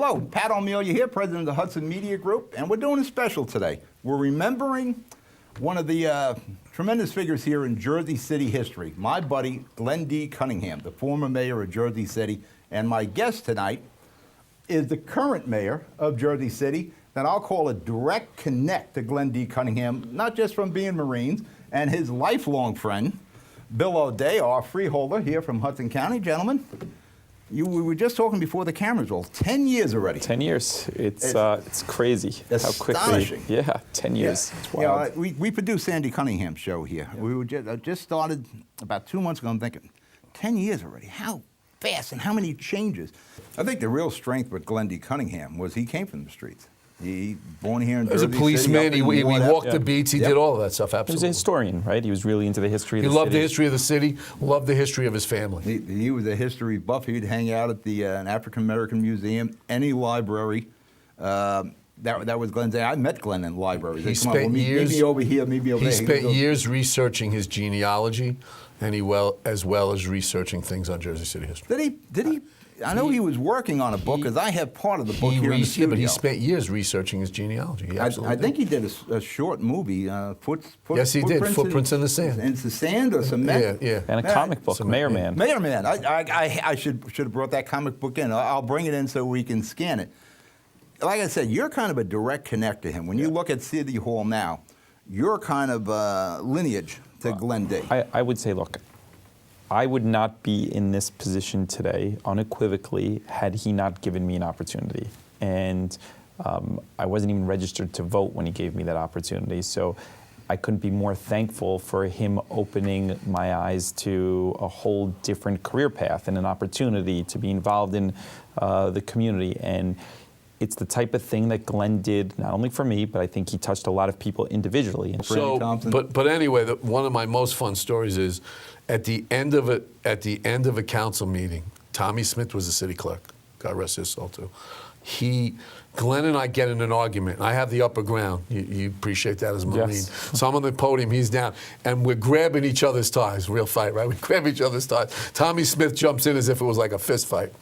Hello, Pat O'Meara here, president of the Hudson Media Group, and we're doing a special today. We're remembering one of the tremendous figures here in Jersey City history, my buddy Glenn D. Cunningham, the former mayor of Jersey City, and my guest tonight is the current mayor of Jersey City, that I'll call a direct connect to Glenn D. Cunningham, not just from being Marines, and his lifelong friend, Bill O'Day, our freeholder here from Hudson County. Gentlemen, we were just talking before the cameras rolled. 10 years already. 10 years. It's crazy how quickly. Astonishing. Yeah, 10 years. Yeah. It's wild. We produced Sandy Cunningham's show here. Yeah. We were just started about 2 months ago. I'm thinking, 10 years already. How fast and how many changes? I think the real strength with Glenn D. Cunningham was he came from the streets. He born here in Jersey City. As a policeman, he walked the beats, he did all of that stuff, He was absolutely. a historian, right? He was really into the history of the city. He loved the history of the city, loved the history of his family. He was a history buff. He'd hang out at the an African American museum, any library. That was Glenn's day. I met Glenn in libraries. He spent years, maybe over here, maybe over there. He spent years researching his genealogy, and as well as researching things on Jersey City history. Did he? I know he was working on a book, because I have part of the book here in the studio. Yeah, but he spent years researching his genealogy. I think he did a short movie, Yes, he did. Footprints in the Sand. In the sand or cement. Yeah. And a comic book, Mayor Man. Mayor Man. I should have brought that comic book in. I'll bring it in so we can scan it. Like I said, you're kind of a direct connect to him. When you look at City Hall now, you're kind of lineage to Glenn D. I would say, look, I would not be in this position today unequivocally had he not given me an opportunity. And I wasn't even registered to vote when he gave me that opportunity. So I couldn't be more thankful for him opening my eyes to a whole different career path and an opportunity to be involved in the community. And it's the type of thing that Glenn did, not only for me, but I think he touched a lot of people individually. So, but anyway, one of my most fun stories is at the end of a council meeting. Tommy Smith was the city clerk. God rest his soul too. Glenn and I get in an argument. I have the upper ground. You appreciate that as a Marine. Yes. So I'm on the podium, he's down, and we're grabbing each other's ties. Real fight, right? We grab each other's ties. Tommy Smith jumps in as if it was like a fist fight.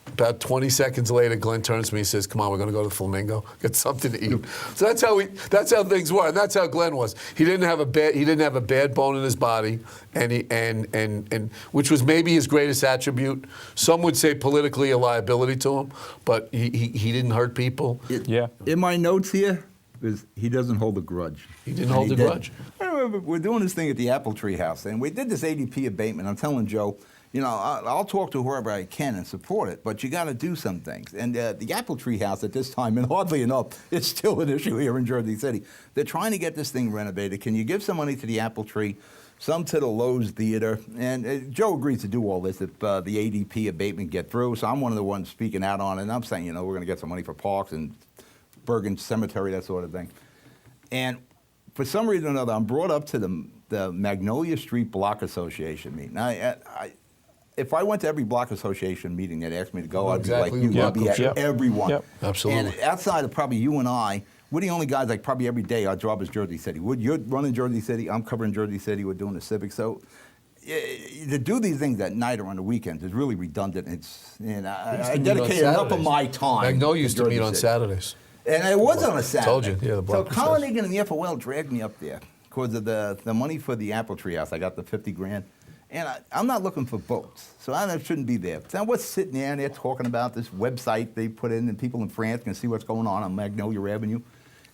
About 20 seconds later, Glenn turns to me and says, "Come on, we're going to go to the Flamingo, get something to eat." So that's how things were, and that's how Glenn was. He didn't have a bad bone in his body, and which was maybe his greatest attribute. Some would say politically a liability to him, but he didn't hurt people. In my notes here, he doesn't hold a grudge. He didn't hold a grudge. I remember we're doing this thing at the Apple Tree House, and we did this ADP abatement. I'm telling Joe, you know, I'll talk to whoever I can and support it, but you got to do some things. And the Apple Tree House at this time, and oddly enough, it's still an issue here in Jersey City. They're trying to get this thing renovated. Can you give some money to the Apple Tree, some to the Lowe's Theater? And Joe agrees to do all this if the ADP abatement get through. So I'm one of the ones speaking out on it. And I'm saying, you know, we're going to get some money for parks and Bergen Cemetery, that sort of thing. And for some reason or another, I'm brought up to the Magnolia Street Block Association meeting. Now, if I went to every block association meeting that asked me to go, I'd be like you. I'd be at every one. Yep. Absolutely. And outside of probably you and I, we're the only guys, like probably every day our job is Jersey City. You're running Jersey City, I'm covering Jersey City, we're doing the civic. So to do these things at night or on the weekends is really redundant. I dedicate enough of my time. Magnolia used to meet on Saturdays. And it was on a Saturday. Told you, yeah. The block so Colin Egan and the FOL dragged me up there because of the money for the Apple Tree House. I got the 50 grand. And I'm not looking for votes, so I shouldn't be there. So I was sitting there and they're talking about this website they put in, and people in France can see what's going on Magnolia Avenue.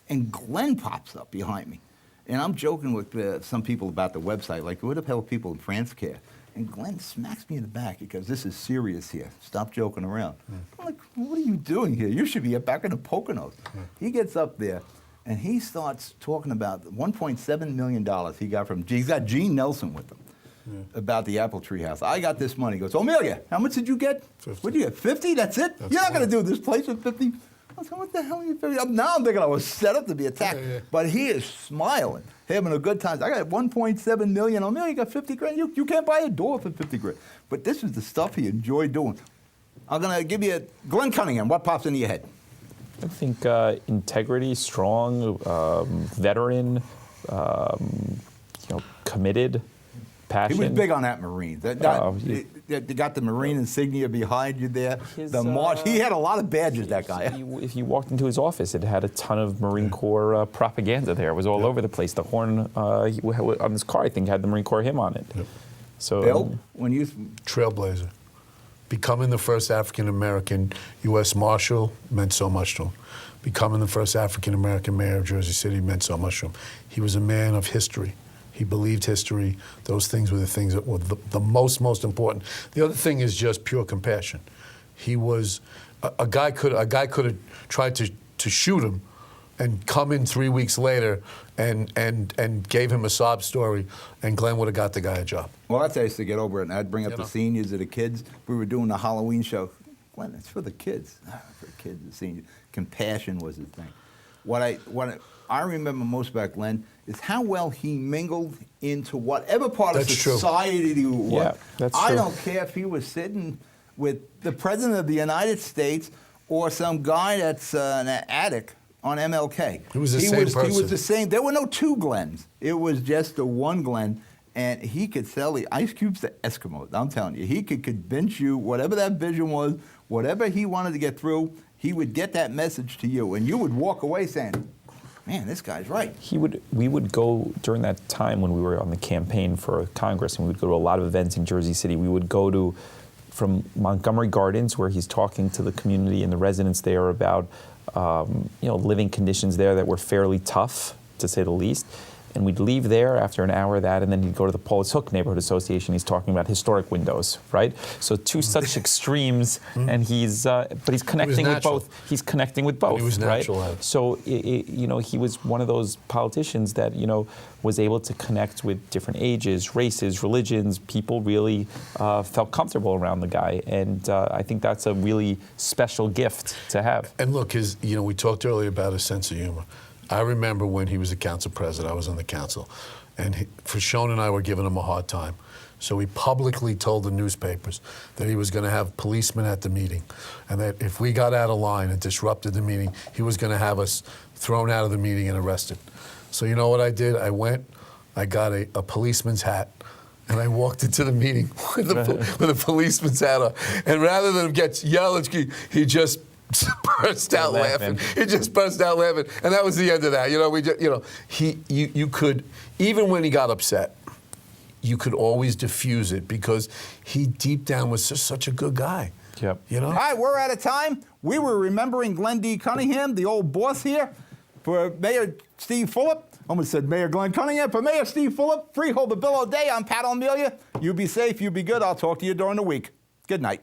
And Glenn pops up behind me. And I'm joking with some people about the website, like, what the hell people in France care? And Glenn smacks me in the back because this is serious here. Stop joking around. I'm like, what are you doing here? You should be back in the Poconos. He gets up there and he starts talking about $1.7 million he's got Gene Nelson with him. About the Apple Tree House. I got this money. He goes, O'Meara, how much did you get? 50. What did you get, 50? That's it? You're not going to do this place with 50? I said, what the hell are you 50? Now I'm thinking I was set up to be attacked. But he is smiling, having a good time. I got 1.7 million. O'Meara, you got 50 grand? You can't buy a door for 50 grand. But this is the stuff he enjoyed doing. I'm going to give you Glenn Cunningham. What pops into your head? I think integrity, strong, veteran, committed, passion. He was big on that Marine. They got the Marine insignia behind you there. The march. He had a lot of badges, that guy. If you walked into his office, it had a ton of Marine Corps propaganda there. It was all over the place. The horn on his car, I think, had the Marine Corps hymn on it. Yep. So, Bill, when you... Trailblazer. Becoming the first African-American U.S. Marshal meant so much to him. Becoming the first African-American mayor of Jersey City meant so much to him. He was a man of history. He believed history. Those things were the things that were the most important. The other thing is just pure compassion. He was a guy could have tried to shoot him and come in 3 weeks later and gave him a sob story, and Glenn would have got the guy a job. Well, that's how I used to get over it, and I'd bring up the seniors or the kids. We were doing the Halloween show. Glenn, it's for the kids. For the kids, the seniors. Compassion was his thing. What I remember most about Glenn is how well he mingled into whatever part of society he was. Yeah, that's true. I don't care if he was sitting with the President of the United States or some guy that's an addict on MLK. He was the same person. He was the same. There were no two Glens. It was just the one Glenn. And he could sell the ice cubes to Eskimos. I'm telling you, he could convince you, whatever that vision was, whatever he wanted to get through, he would get that message to you. And you would walk away saying, man, this guy's right. We would go during that time when we were on the campaign for Congress, and we would go to a lot of events in Jersey City. We would go from Montgomery Gardens, where he's talking to the community and the residents there about living conditions there that were fairly tough, to say the least. And we'd leave there after an hour of that, and then he'd go to the Paulus Hook Neighborhood Association. He's talking about historic windows, right? So two such extremes, and but he's connecting with both. He's connecting with both, he was natural, right? So he was one of those politicians that was able to connect with different ages, races, religions. People really felt comfortable around the guy, and I think that's a really special gift to have. And look, we talked earlier about his sense of humor. I remember when he was a council president, I was on the council, and Frashone and I were giving him a hard time. So he publicly told the newspapers that he was going to have policemen at the meeting, and that if we got out of line and disrupted the meeting, he was going to have us thrown out of the meeting and arrested. So you know what I did? I went, I got a policeman's hat, and I walked into the meeting with a policeman's hat on. And rather than get yelled, he just burst out laughing. He just burst out laughing, and that was the end of that. You could, even when he got upset, you could always diffuse it because he deep down was just such a good guy. Yep. All right, we're out of time. We were remembering Glenn D. Cunningham, the old boss here, for Mayor Steve Fulop. Almost said Mayor Glenn Cunningham. For Mayor Steve Fulop, Freeholder Bill O'Day, I'm Pat O'Melia. You be safe, you be good. I'll talk to you during the week. Good night.